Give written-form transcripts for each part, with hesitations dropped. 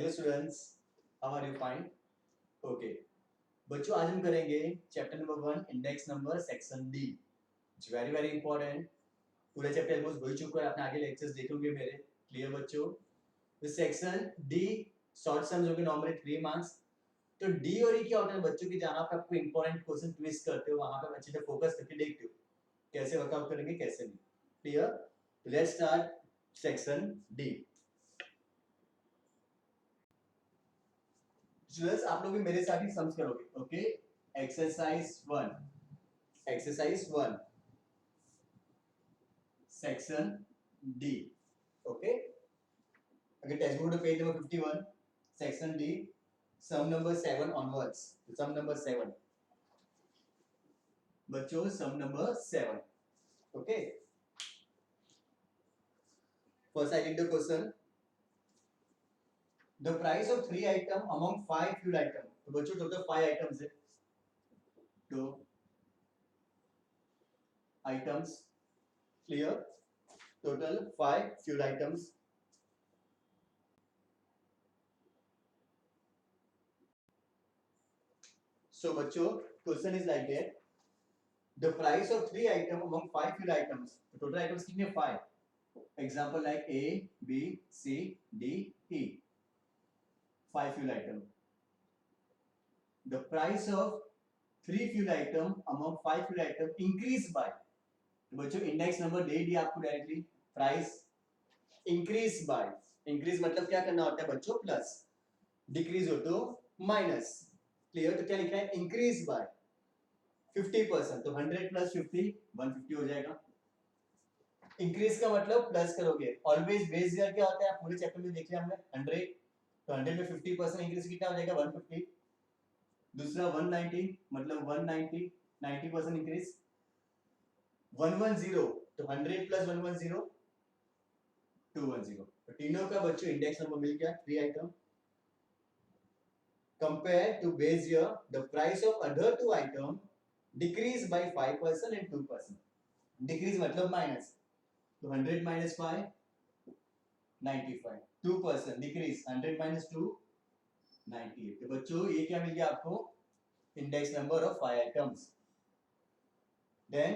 Hello students, how are you? Fine. Okay बच्चों, आज हम करेंगे chapter number 1 index number section D. It's very very important. पूरा chapter almost हो ही चुका है, आपने आगे लेक्चर्स देखे होंगे मेरे। क्लियर बच्चों? This section D short sums होंगे नॉर्मली 3 मार्क्स। तो डी और ई क्या होता है बच्चों की, जहां पे आपको इंपॉर्टेंट क्वेश्चन ट्विस्ट करते हो वहां पे अच्छे से फोकस करके देखते हो कैसे वर्कआउट करेंगे कैसे नहीं। Clear? Let's start section D. Students, आप लोग भी मेरे साथ ही सम्स करोगे। Okay, exercise 1 section D. Okay, अगर text book page number 51 section D sum number 7 onwards. Sum number 7 बच्चों, sum number 7। Okay, first I read the question. The price of 3 item among 5 fuel item. तो बच्चों total 5 items है। तो items clear, total 5 fuel items. So बच्चों, question is like that. The price of 3 items among 5 fuel items. The total items कितने? 5. Example like A, B, C, D, E. 5 fuel item. The price of 3 fuel item among 5 fuel item increased by. तो बच्चों index number दे दिया आपको directly. Price increase by. Increase मतलब क्या करना होता है बच्चों? प्लस। डिक्रीज हो तो माइनस। क्लियर? तो क्या लिखा है? Increase by 50%। तो 100 प्लस 50 150 हो जाएगा। इंक्रीज का मतलब प्लस करोगे। ऑलवेज बेस ईयर क्या होता है पूरे चैप्टर में देख लिया हमने 100। तो 100 में 50% इंक्रीज कितना हो जाएगा? 150। दूसरा 190 मतलब 190 90% इंक्रीज। 110 तो 100 प्लस 110 210। तो तीनों का बच्चों इंडेक्स नंबर मिल गया 3 item. Compare to base year the price of other 2 item decrease by 5% and 2%। Decrease मतलब माइनस। तो 100 minus 5 95। 2% decrease 100 minus 2 98। तो बच्चों ये क्या मिल गया आपको? Index number of 5 items. Then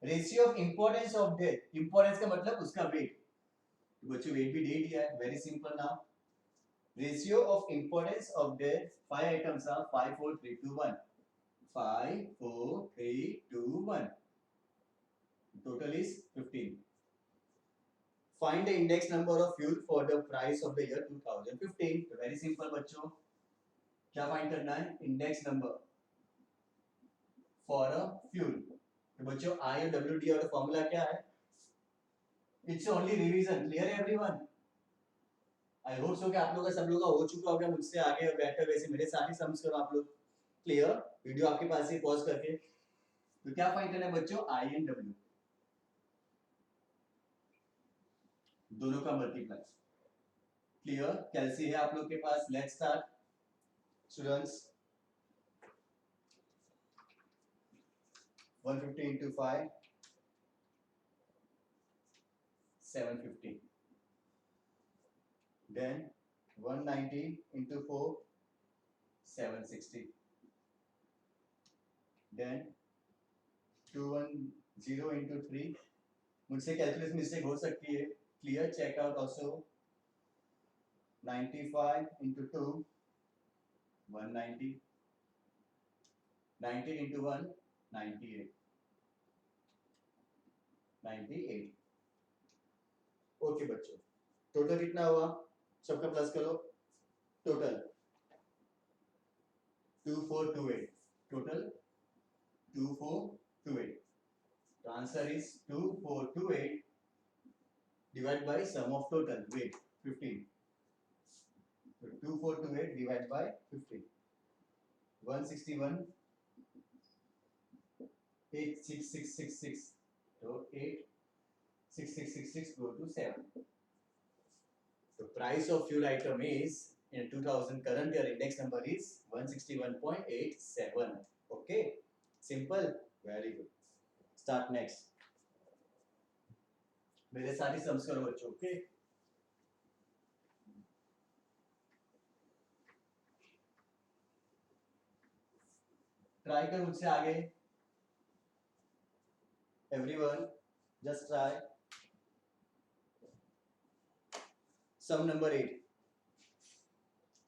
ratio of importance of data. Importance का मतलब उसका वेट। तो बच्चों वेट भी दे दिया है, very simple now. Ratio of importance of data 5 items are 5 4 3 2 1। 5 4 3 2 1। Total is 15। Find the index number of fuel for the price of the year 2015। तो वेरी सिंपल बच्चों, क्या फाइंड करना है? Index number for a fuel. तो बच्चों आई और W D और formula क्या है? It's only revision. Clear everyone? I hope so कि आप लोगों का सब लोगों का हो चुका होगा। मुझसे आगे बेटर वैसे मेरे साथ ही सम्स करो आप लोग। क्लियर? वीडियो आपके पास ही पॉज करके। तो क्या फाइंड करना है बच्चों? आई एंड डब्ल्यू दोनों का मल्टीप्लाई। क्लियर? कैलसी है आप लोग के पास। Let's start students. 150 into 5 750। Then 190 into 4 760। Then 210 into 3। मुझसे कैलकुलेशन मिस्टेक हो सकती है। Clear? Check out also. 95 into 2 190। 19 into 1 98। 98। Okay बच्चों, टोटल कितना हुआ? सबका प्लस करो। Total 2428। Total 2428। The answer is 2428 divided by sum of total weight 15. So 2428 divided by 15. 161 86666. So 86666 go to 7. The price of fuel item is in 2000 current year index number is 161.87. Okay, simple, very good. Start next. मेरे साथ ही sums करो बच्चों। Okay, try कर मुझसे आगे, everyone just try. Sum number 8,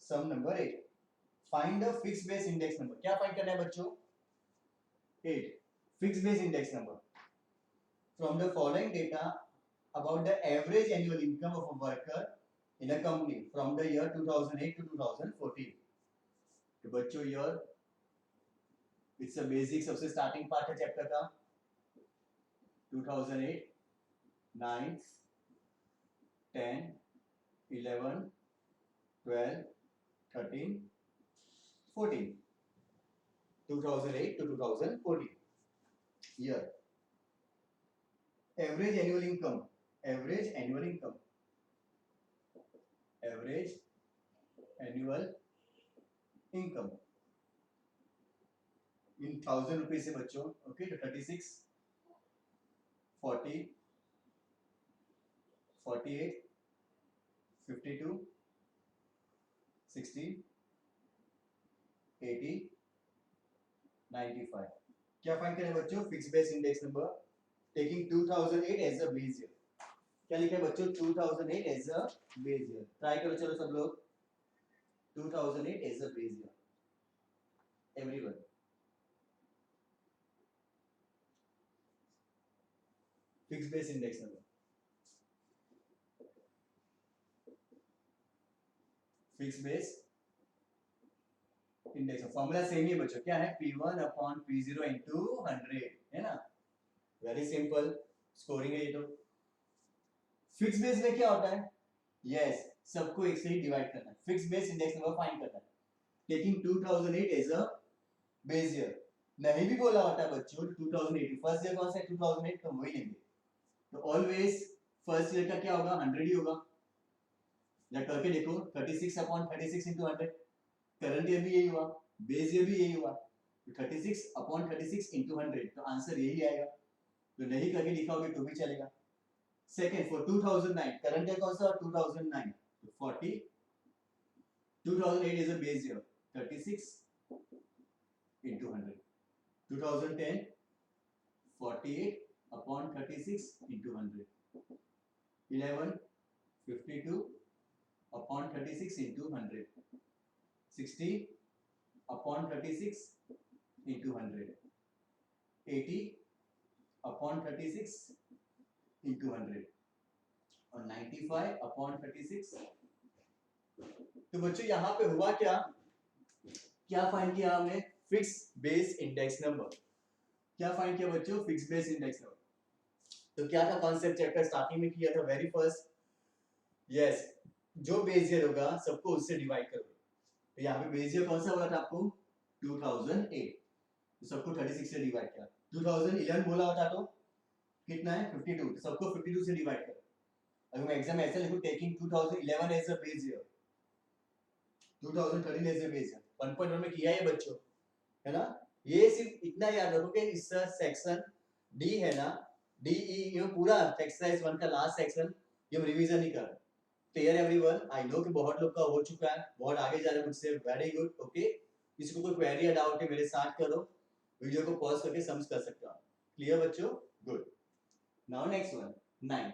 sum number 8, find the fix base index number. क्या find करना है बच्चों? 8, fix base index number from the following data about the average annual income of a worker in a company from the year 2008 to 2014। तो बच्चों year it's a basic, सबसे starting part है chapter का। 2008, 9, 10, 11, 12, 13, 14, 2008 to 2014 year। Average annual income, average annual income, average annual income in 1000 rupees से बच्चों। Okay, तो 36, 40, 48, 52, 60, 80, 95। क्या find करें बच्चों? Fix base index number taking 2008 as a base year. क्या लिखा है बच्चों? 2008 as a base year. Try करो चलो सब लोग, 2008 as a base year, everyone. Fix base index number, fix base index formula same ही बच्चों, क्या है? P1 अपॉन P0 इंटू 100, है ना? वेरी सिंपल स्कोरिंग है ये तो। फिक्स बेस में क्या होता है? यस, सबको एक से ही डिवाइड करना है। Fix base index number find करना है taking 2008 as a base year. नहीं भी बोला होता है बच्चों 2008, फर्स्ट ईयर कौन सा है? 2008, तो वही लेंगे। तो ऑलवेज फर्स्ट ईयर का क्या होगा? 100 ही होगा। या करके देखो, 36 अपॉन 36 इंटू 100, करंट ईयर भी यही हुआ, बेस ईयर भी यही हुआ, तो 36 अपॉन 36 इंटू 100, तो आंसर यही आएगा। तो नहीं करके दिखाओगे तो भी चलेगा। सेकंड फॉर 2009, करंट ईयर कौन सा? 2009, तो 40, 2008 is a base year, 36 into 100, 2010, 48 upon 36 into 100, 11, 52 upon 36 into 100, 60 upon 36 into 100, 80 upon 36 into 100 और 95 upon 36। तो बच्चों यहाँ पे हुआ क्या? क्या फाइंड किया हमने? Fix base index number. क्या फाइंड किया बच्चों? Fix base index number. तो क्या था कॉन्सेप्ट? चैप्टर स्टार्टिंग में किया था, वेरी फर्स्ट। यस, जो बेस ईयर होगा सबको उससे डिवाइड करो। तो यहाँ पे बेस ईयर कौन सा बोला था आपको? 2008, तो सबको 36 से डिवाइड किया। 2011 बोला होता तो कितना है? 52, तो सबको 52 से डिवाइड कर। अगर मैं एग्जाम ऐसे लिखूं taking 2011 as a base year, 2013 as a base year, 1.1 में किया है बच्चों, है ना? ये सिर्फ इतना याद रखो कि इस सेक्शन डी है ना, डी ई, ये पूरा एक्सरसाइज 1 का लास्ट सेक्शन, ये हम रिवीजन नहीं कर रहे। Clear everyone? आई नो कि बहुत लोग का हो चुका है, बहुत आगे जा रहे हैं मुझसे, वेरी गुड। ओके, किसी को कोई क्वेरी या डाउट है मेरे साथ करो, वीडियो को पॉज करके समझ कर सकते हो। क्लियर बच्चों? गुड। Now next one, 9।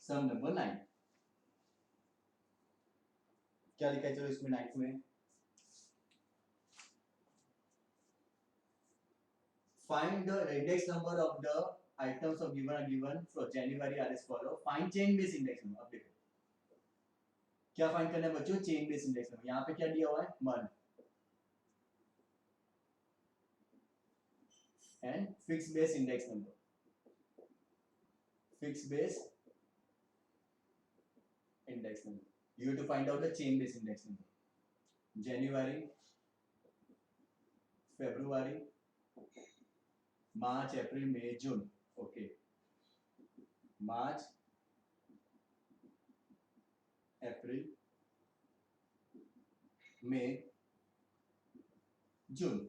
सम नंबर 9, क्या लिखा है? चलो इसमें 9 में find the index number of the items of given for January are as follow। find chain base index number। अब देखो क्या फाइंड करना है बच्चों? Chain base index number. यहाँ पे क्या दिया हुआ है? Month and fix base index number, fix base index number. You have to find out the chain base index number. जनवरी, फरवरी, मार्च, अप्रैल, मई, जून। ओके, मार्च, अप्रैल, मई, जून।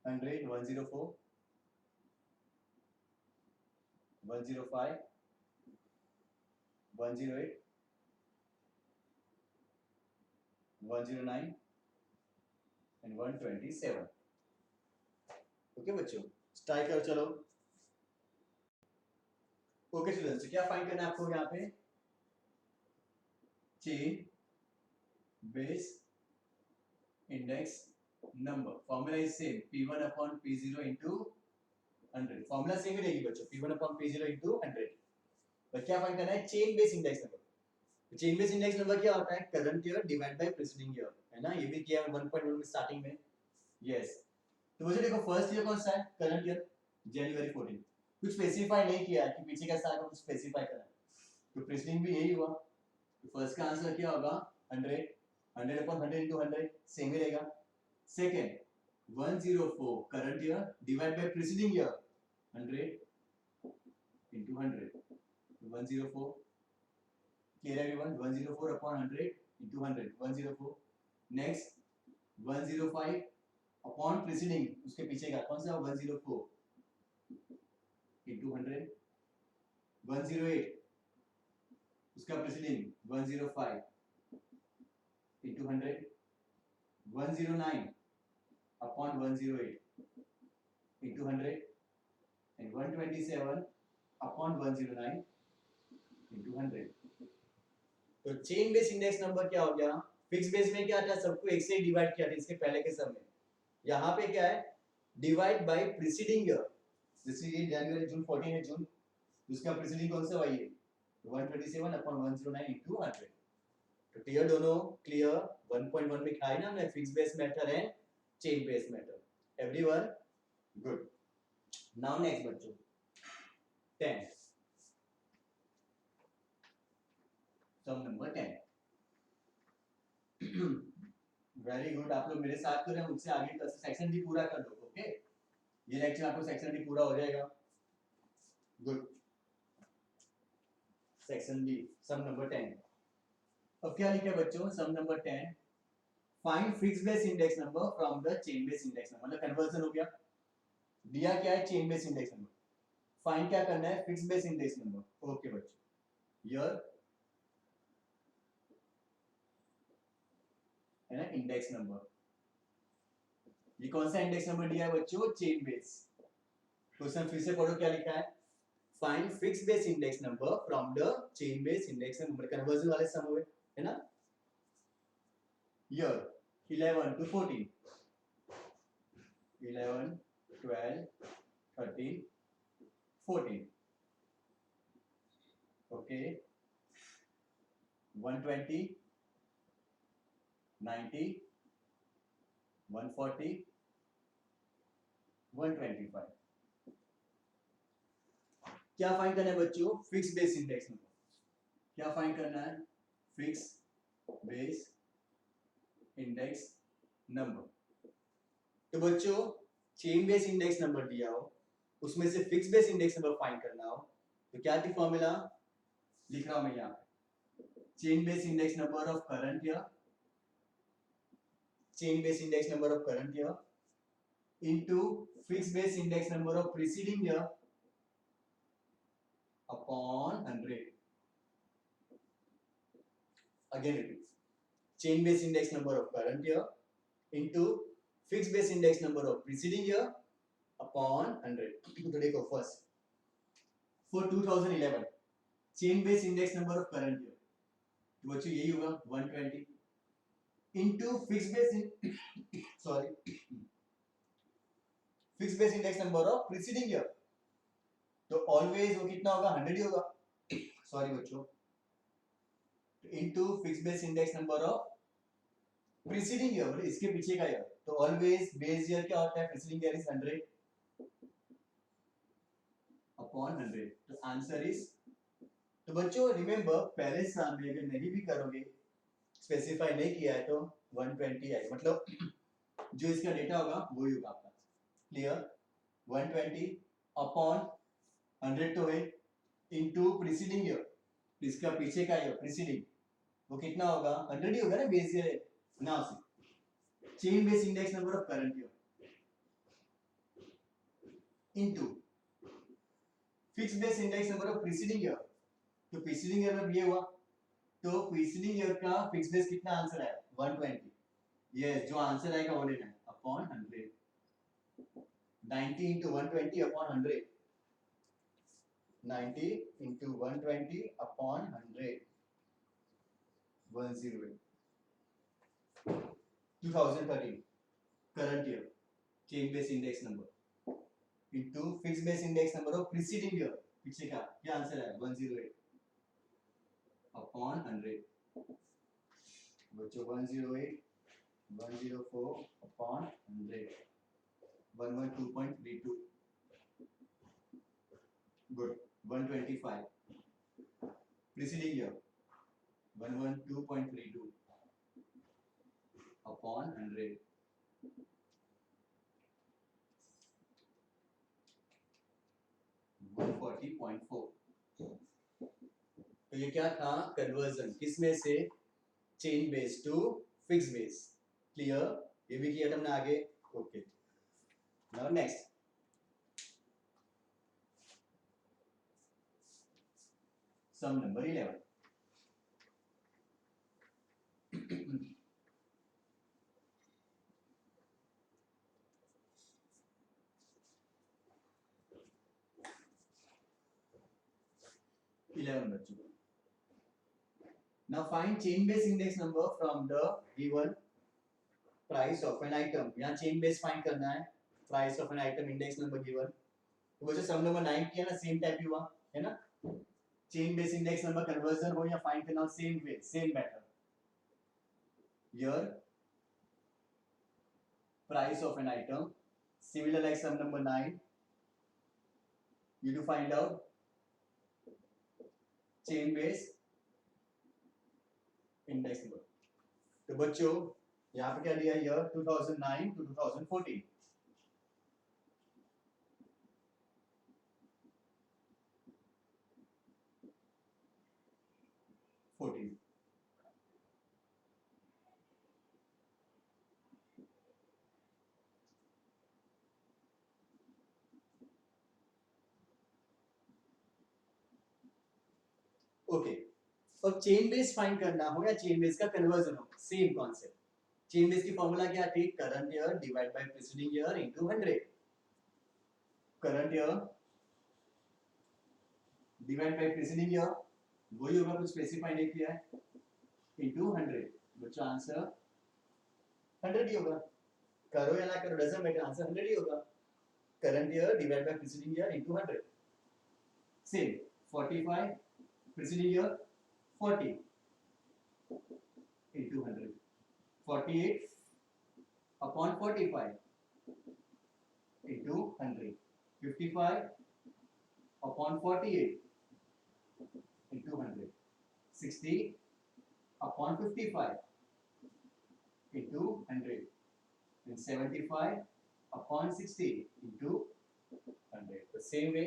100, 104, 105, 108, 109 एंड 127। ओके बच्चों, स्टार्ट करो चलो। ओके स्टूडेंट्स, क्या फाइंड करना है आपको यहाँ पे? Chain base index number. Formula is same, P1 upon P0 into 100। Formula same ही रहेगी बच्चों, P1 upon P0 into 100। But क्या फाइंड करना है? Chain base index number. Chain base index number क्या होता है? Current year divide by preceding year, है ना? ये भी किया 1.1 में स्टार्टिंग में। यस, तो मुझे देखो फर्स्ट ईयर कौन सा है? करंट ईयर जनवरी 14। कुछ स्पेसिफाई नहीं किया कि पीछे का साल कुछ स्पेसिफाई करना है, तो प्रीसीडिंग भी यही हुआ। तो फर्स्ट का आंसर क्या होगा? 100। 100 अपॉन 100 इंटू 100 सेम ही रहेगा। Second 104 current year divide by preceding year, 100 into 100, 104। Clear everyone? 104 upon 100 into 100, 104। Next 105 upon preceding, उसके पीछे का कौन सा? 104 इंटू 100, 108 उसका preceding 105 into 100, 109 upon 108 into 100 and 127 upon 109 into 100। तो चेन बेस इंडेक्स नंबर क्या हो गया? फिक्स बेस में क्या था? सबको एक से ही डिवाइड किया था इसके पहले के सम में। यहाँ पे क्या है? Divide by preceding year. जैसे ये जनवरी जून 14 है, जून उसका प्रीसीडिंग कौन सा हुआ? ये 127 अपॉन 109 इंटू 100। तो क्लियर दोनों? क्लियर? 1.1 में खाई ना हमने fix base method and chain base method. Everyone good? Now next बच्चों 10, सम नंबर 10। वेरी गुड, आप लोग मेरे साथ करें, मुझसे आगे का सेक्शन डी पूरा कर दो। ओके, ये लेक्चर आपको सेक्शन डी पूरा हो जाएगा। Good, section D sum number 10। अब क्या लिखा है बच्चों? Sum number 10, find fix base index number from the chain base index number. मतलब कन्वर्जन हो गया। दिया क्या है? Chain base index number. Find क्या करना है? Fix base index number. Okay बच्चों, ईयर है ना, इंडेक्स नंबर। ये कौन सा इंडेक्स नंबर दिया है बच्चों? Chain base. क्वेश्चन फिर से पढ़ो, क्या लिखा है? Find fix base index number from the chain base index number. Conversion वाले सम हुए, है ना? Year 11 to 14, 11, 12, 13, 14। ओके, 120, 90, 140, 125। क्या फाइंड करना है बच्चों? Fix base index number. क्या फाइंड करना है? Fix base index number. तो बच्चों चेन बेस इंडेक्स नंबर दिया हो, उसमें से fix base index number find करना हो, तो क्या थी फॉर्मूला? लिख रहा हूं मैं यहाँ पे। Chain base index number of current year, chain base index number of current year into fixed base index number of preceding year upon 100. Again repeat. Chain base index number of current year into fixed base index number of preceding year upon 100. तो देखो first for 2011 chain base index number of current year, तो बच्चों यही होगा 120 into fixed base sorry fixed base index number of preceding year, तो always वो कितना होगा? 100 ही होगा। सॉरी बच्चों, into fix base index number of preceding year, मतलब इसके पीछे का ईयर। तो ऑलवेज बेस ईयर क्या होता है? Preceding year is 100 upon 100। तो आंसर इज, तो बच्चों रिमेंबर पहले साल में अगर नहीं भी करोगे, स्पेसिफाई नहीं किया है, तो 120 आएगा, मतलब जो इसका डेटा होगा वही होगा आपका। क्लियर? 120 अपॉन 100 तो है, इनटू प्रीसीडिंग ईयर, इसका पीछे का ईयर प्रीसीडिंग, वो कितना होगा? 100 ही होगा ना base year. Now see chain base index number of current year into fix base index number of preceding year, तो प्रीसीडिंग ईयर में ये हुआ, तो प्रीसीडिंग ईयर का फिक्स बेस कितना आंसर है 120, यस जो आंसर आएगा वो लेना है upon 100, 90 into 120 upon 100, 90 into 120 upon 100, 108, 2013 current year change base index number into fixed base index number of preceding year, पीछे का क्या आंसर है 108 upon 100, बच्चों 108, 104 upon 100, 112.32, good, 125 preceding year 112.32 upon 100, 140.4, तो ये क्या था कन्वर्जन किसमें से change base to fix base, clear, ये भी किया हमने आगे, okay. Now next sum number 11, बच्चों, now find chain base index number from the given price of an item, यहाँ chain base find करना है, price of an item index number given, तो वो जो सम नंबर 9 किया ना सेम टाइप ही हुआ है ना, chain base index number conversion हो या फाइंड करना same way same method, here price of an item similar like sum number 9, you to find out chain base index number, तो बच्चों यहाँ पे क्या दिया है year 2009 to 2014, ओके, अब चेन बेस फाइंड करना हो या चेन बेस का कन्वर्जन हो, सेम कॉन्सेप्ट, चेन बेस की फॉर्मूला क्या थी, current year divide by preceding year into 100, current year divide by preceding year वही होगा, कुछ स्पेसिफाई नहीं किया है, इनटू 100, बच्चा आंसर 100 ही होगा, करो या ना करो डजंट मैटर, आंसर 100 ही होगा, current year divide by preceding year into 100, same 45 preceding year 40 into 100, 48 upon 45 into 100, 55 upon 48 into 100, 60 upon 55 into 100, and 75 upon 60 into 100, the same way,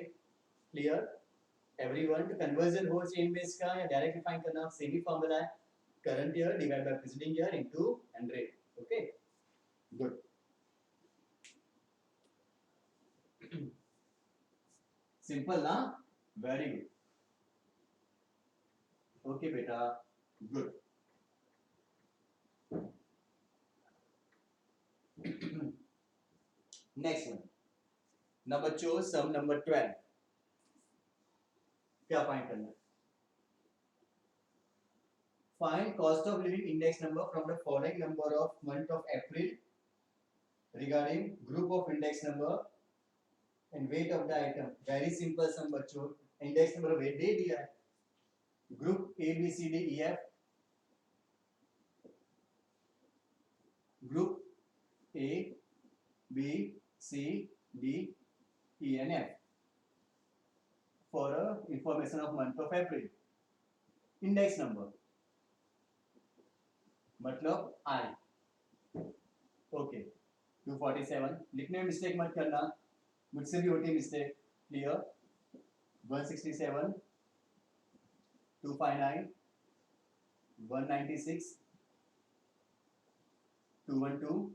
clear everyone, तो कन्वर्जन हो chain base का या direct find करना same ही formula है, current year divide by preceding year into 100, okay good, simple ना, very good, okay बेटा good, next one ना बच्चों सम नंबर 12, क्या फाइंड करना है, find cost of living index number from the following number of month of April regarding group of index number and weight of the item, very simple sum बच्चों, index number weight दे दिया है, group A B C D E F, group A B C D E N F for information of month of April, index number मतलब I, okay 247, लिखने में mistake मत करना, मुझसे भी होती है mistake, clear, 167, 259, 196, 212,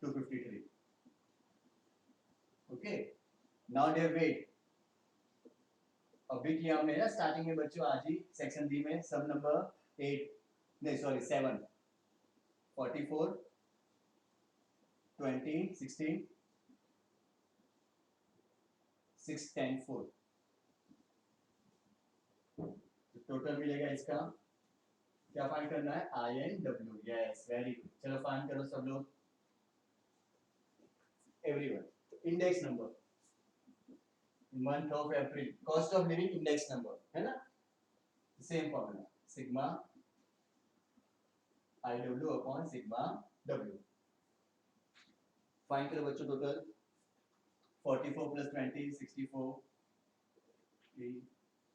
253, okay, now their weight अभी किया हमने ना स्टार्टिंग में बच्चों, आज ही सेक्शन डी में सब नंबर 8 नहीं सॉरी 7 44 20 16 6 10 4 टोटल मिलेगा इसका, क्या फाइंड करना है, I N W, yes very good, चलो फाइंड करो सब लोग, everyone. Index number, month of April, cost of living index number है ना, same formula sigma I W upon sigma W. Find करो बच्चों टोटल, 44 प्लस 20 64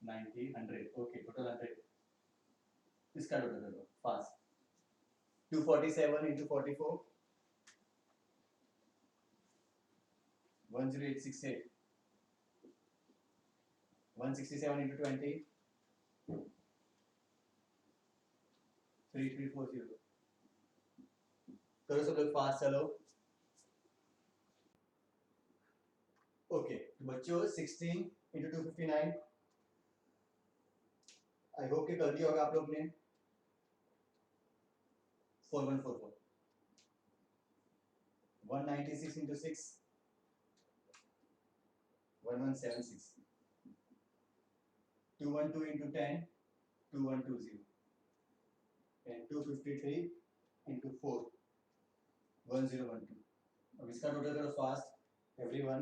90 100, ओके टोटल 100, इसका total करो फास्ट, 247 into 44 10868, 167 into 20 3340, करो सब लोग फास्ट, चलो ओके। तो बच्चों 16 into 259, आई होप कि कर दिया होगा आप लोग ने, 4144, 196 into 6 1176, 212 into 10 2120, and 253 into 4 1012। अब इसका टोटल करो fast, everyone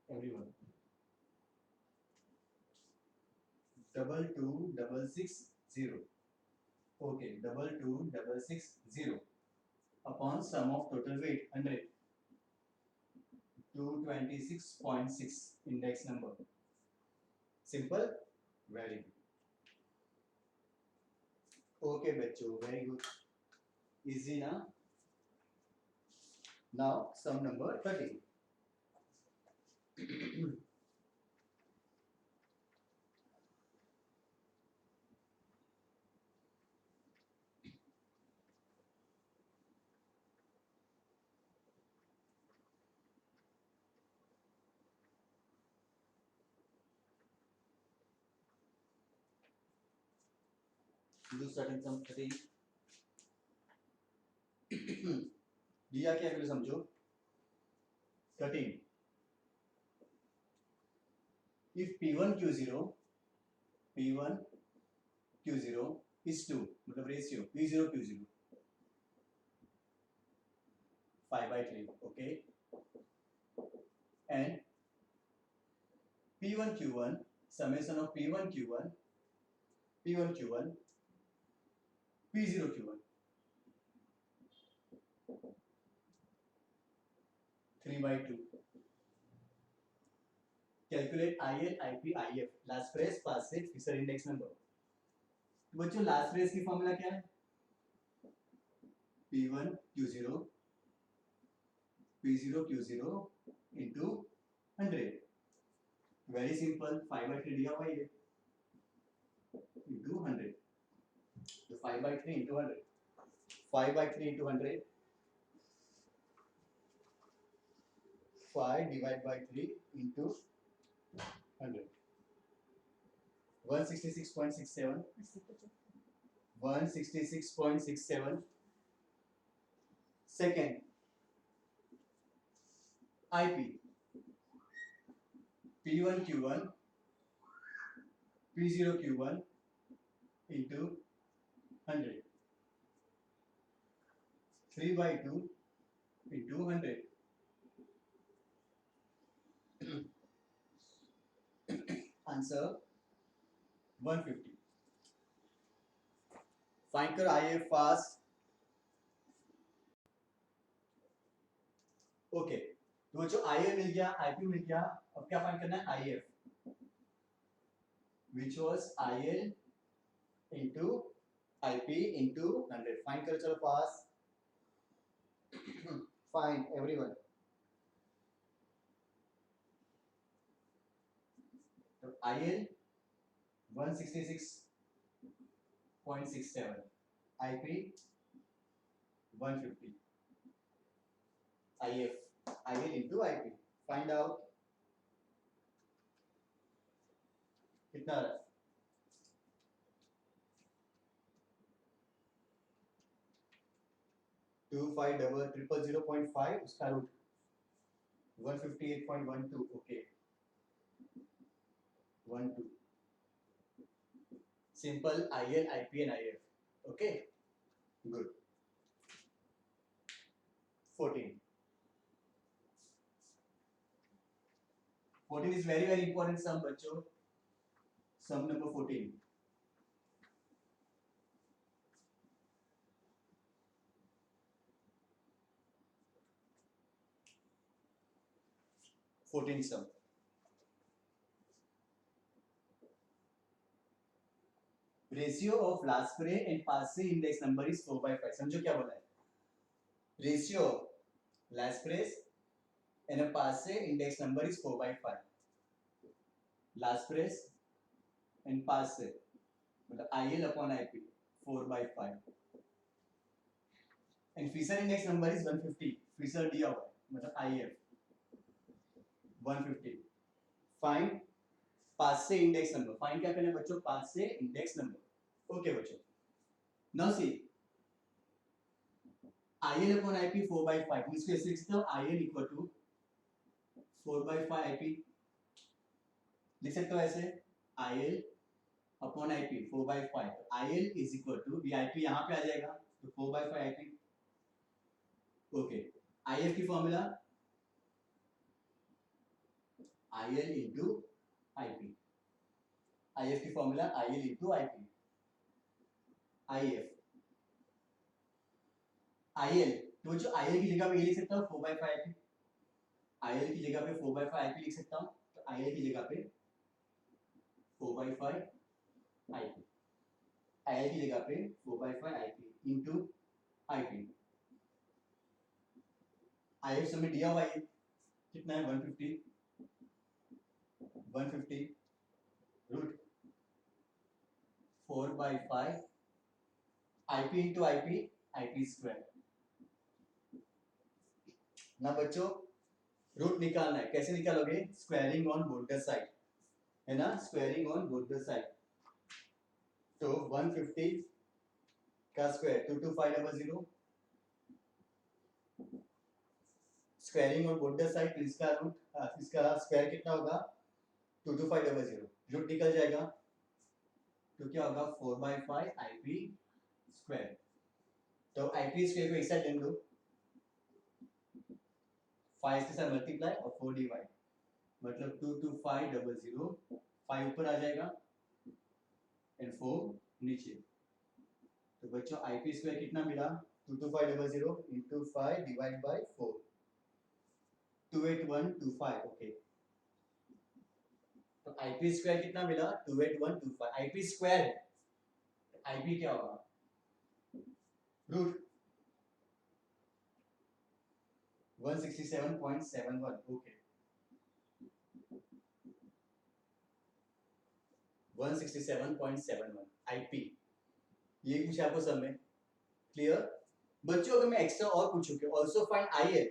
everyone, 22660, okay 22660 upon sum of total weight 100, 226.6 index number, simple, very good, okay बच्चों वेरी गुड, इजी ना। Now sum number 30, do certain sum 30, दिया क्या पहले समझो, 13, if P1 Q0 is 2, मतलब ratio P0 Q0 5/3, okay, and P1 Q1 summation of P1 Q1 P0 Q1 3/2, calculate IL IP IF last phrase passage Fisher index number। बच्चों last phrase की formula क्या है, P1 Q0 Q0 into 100, very simple, 5/3 दिया हुआ है into 100, तो 5/3 into 100, 5/3 into 100, 5 divided by 3 into 100, 166.67, 166.67, second IP P1 Q1 P0 Q1 into 100, 3/2 into 100, answer 150। Find कर IF fast, okay तो जो IF मिल गया, IP मिल गया, अब क्या फाइंड करना है, IF which was IL into IP into 100, find करो चलो फास्ट, फाइंड एवरीवन, तो IL 166.67, IP 150, IF IL into IP, find out, कितना आ रहा है? टू फाइव डबल ट्रिपल 0.5 उसका root 158.12 okay 12 simple IL IP and IF okay good 14 is very important sum बच्चों sum number 14 sum ratio of Laspeyres and Paasche index number is 4/5 समझो क्या बोला है ratio Laspeyres and Paasche index number is 4/5 Laspeyres and Paasche मतलब IL upon IP 4/5 and Fisher index number is 150 Fisher दिया हुआ है मतलब IF 150 फाइंड पास से इंडेक्स नंबर फाइंड क्या करना है बच्चों पास से इंडेक्स नंबर ओके बच्चों now see IL upon IP 4/5 इसको ऐसे लिख सकते हो IL equal to 4/5 IP लिख सकते हो ऐसे IL upon IP 4/5 IL is equal to VIP यहाँ पे आ जाएगा तो 4/5 IP ओके IF की formula IL into IP IF की formula IL into IP IF IL तो जो IL की जगह पे ये लिख सकता हूँ 4/5 IP IL की जगह पे 4/5 IP लिख सकता हूँ तो IL की जगह पे 4/5 IP IL की जगह पे 4/5 IP into IP IF समय दिया हुआ है कितना है 150 root 4/5 IP into IP square ना बच्चों रूट निकालना है कैसे निकालोगे squaring on both the side है ना squaring on both the side तो 150 का square 22500 squaring on both the side तो इसका रूट इसका स्क्वायर कितना होगा 22500 रूट निकल जाएगा तो क्या होगा 4/5 IP स्क्वायर तो IP स्क्वायर को एक साइड ले लो 5 के साथ मल्टीप्लाई और 4 डिवाइड मतलब 22500 5 ऊपर आ जाएगा एंड 4 नीचे तो बच्चों IP स्क्वायर कितना मिला 22500 into 5 divided by 4 28125 ओके तो IP स्क्वायर कितना मिला 28125 IP स्क्वायर है IP क्या होगा रूट 167.71 ओके 167.71 IP ये पूछा आपको सब में क्लियर बच्चों अगर मैं एक्स्ट्रा और पूछूं कि आल्सो फाइंड IL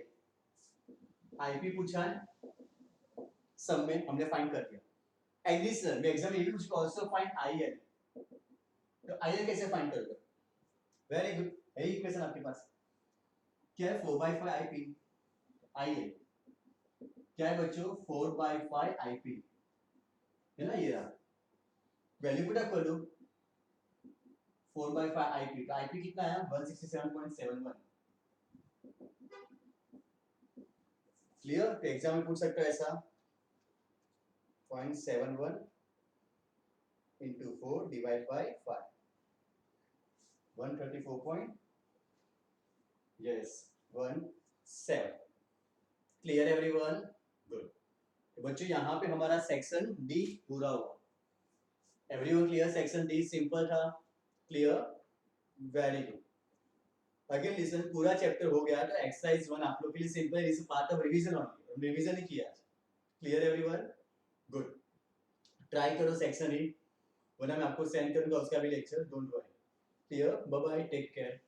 IP पूछा है सब में हमने फाइंड कर दिया एग्जिस्ट सर मैं एग्जाम में ये भी पूछूंगा आल्सो फाइंड IL तो IL कैसे फाइंड करोगे वेरी गुड यही इक्वेशन आपके पास क्या है 4/5 IP IL क्या है बच्चों 4/5 IP है ना ये रहा वैल्यू पुट अप कर दो 4/5 IP तो IP कितना है 167.71 क्लियर तो एग्जाम में पूछ सकते हो ऐसा 0.71 into 4 divided by 5 134 point yes 17 clear everyone good तो बच्चों यहाँ पे हमारा सेक्शन डी पूरा हुआ everyone clear section D simple था clear very good again listen पूरा चैप्टर हो गया तो एक्सरसाइज 1 आप लोग के लिए सिंपल है is part of revision only revision ही किया क्लियर एवरीवन गुड ट्राई करो सेक्शन डी वरना मैं आपको सेंड करूंगा उसका भी lecture don't worry clear bye bye take care